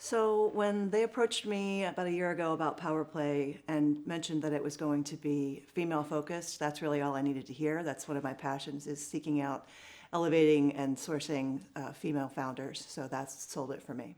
So when they approached me about a year ago about PowerPlay and mentioned that it was going to be female focused, that's really all I needed to hear. That's one of my passions, is seeking out, elevating and sourcing female founders. So that's sold it for me.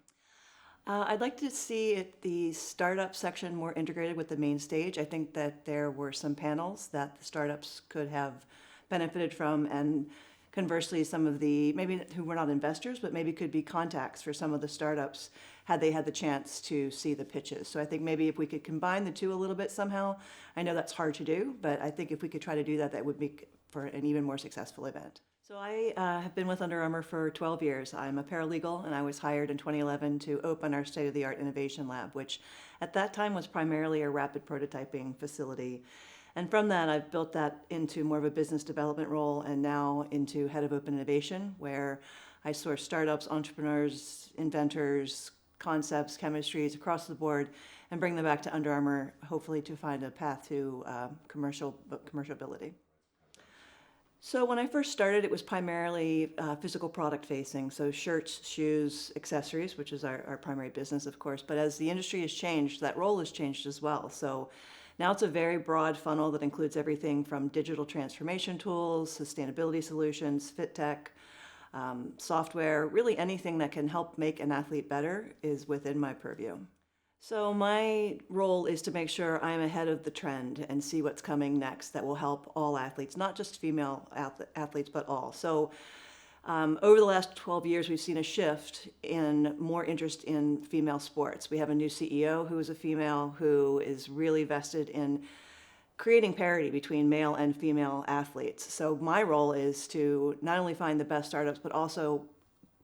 I'd like to see the startup section more integrated with the main stage. I think that there were some panels that the startups could have benefited from, and conversely, some of the, maybe who were not investors, but maybe could be contacts for some of the startups had they had the chance to see the pitches. So I think maybe if we could combine the two a little bit somehow, I know that's hard to do, but I think if we could try to do that, that would make for an even more successful event. So I have been with Under Armour for 12 years. I'm a paralegal, and I was hired in 2011 to open our state-of-the-art innovation lab, which at that time was primarily a rapid prototyping facility. And from that, I've built that into more of a business development role, and now into head of open innovation, where I source startups, entrepreneurs, inventors, concepts, chemistries across the board, and bring them back to Under Armour, hopefully to find a path to commercialability. So when I first started, it was primarily physical product facing, so shirts, shoes, accessories, which is our primary business, of course. But as the industry has changed, that role has changed as well. So now it's a very broad funnel that includes everything from digital transformation tools, sustainability solutions, fit tech, software, really anything that can help make an athlete better is within my purview. So my role is to make sure I'm ahead of the trend and see what's coming next that will help all athletes, not just female athletes, but all. So over the last 12 years, we've seen a shift in more interest in female sports. We have a new CEO who is a female, who is really vested in creating parity between male and female athletes. So my role is to not only find the best startups, but also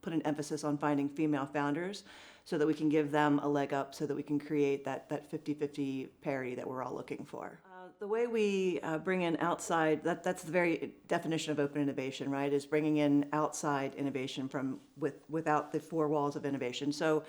put an emphasis on finding female founders so that we can give them a leg up, so that we can create that 50-50 parity that we're all looking for. The way we bring in outside, that's the very definition of open innovation, right, is bringing in outside innovation from without the four walls of innovation. So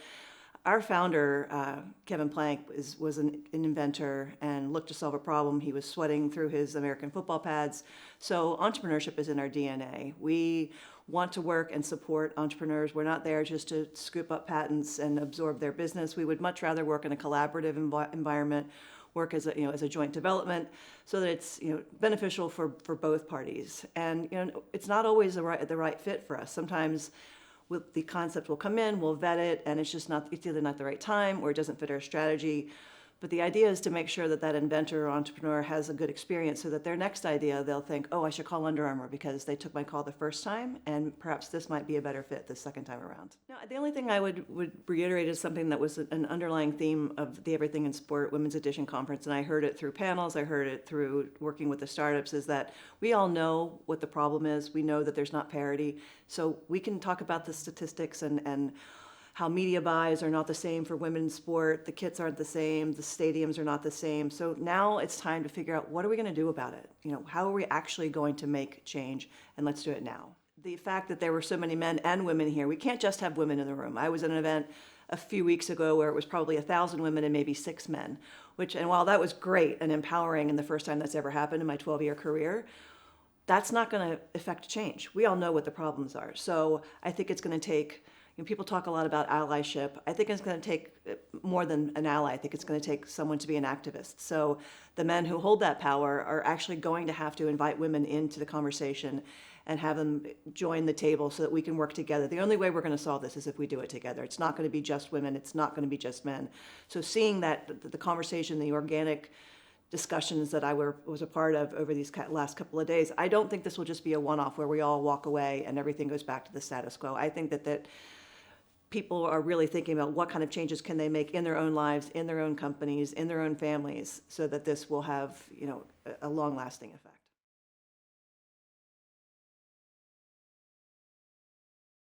our founder, Kevin Plank, was an inventor and looked to solve a problem. He was sweating through his American football pads. So entrepreneurship is in our DNA. We want to work and support entrepreneurs. We're not there just to scoop up patents and absorb their business. We would much rather work in a collaborative environment, work as a joint development, so that it's beneficial for both parties. And it's not always the right fit for us. Sometimes the concept will come in, we'll vet it, and it's either not the right time or it doesn't fit our strategy. But the idea is to make sure that inventor or entrepreneur has a good experience, so that their next idea, they'll think, oh, I should call Under Armour because they took my call the first time, and perhaps this might be a better fit the second time around. Now, the only thing I would reiterate is something that was an underlying theme of the Everything in Sport Women's Edition conference, and I heard it through panels, I heard it through working with the startups, is that we all know what the problem is. We know that there's not parity. So we can talk about the statistics and how media buys are not the same for women's sport, the kits aren't the same, the stadiums are not the same. So now it's time to figure out, what are we going to do about it? How are we actually going to make change? And let's do it now. The fact that there were so many men and women here, we can't just have women in the room. I was at an event a few weeks ago where it was probably 1,000 women and maybe 6 men, and while that was great and empowering and the first time that's ever happened in my 12-year career, that's not going to affect change. We all know what the problems are. So I think it's going to take, people talk a lot about allyship. I think it's going to take more than an ally. I think it's going to take someone to be an activist. So the men who hold that power are actually going to have to invite women into the conversation and have them join the table so that we can work together. The only way we're going to solve this is if we do it together. It's not going to be just women. It's not going to be just men. So seeing that, the conversation, the organic discussions that I was a part of over these last couple of days, I don't think this will just be a one-off where we all walk away and everything goes back to the status quo. I think that people are really thinking about what kind of changes can they make in their own lives, in their own companies, in their own families, so that this will have a long-lasting effect.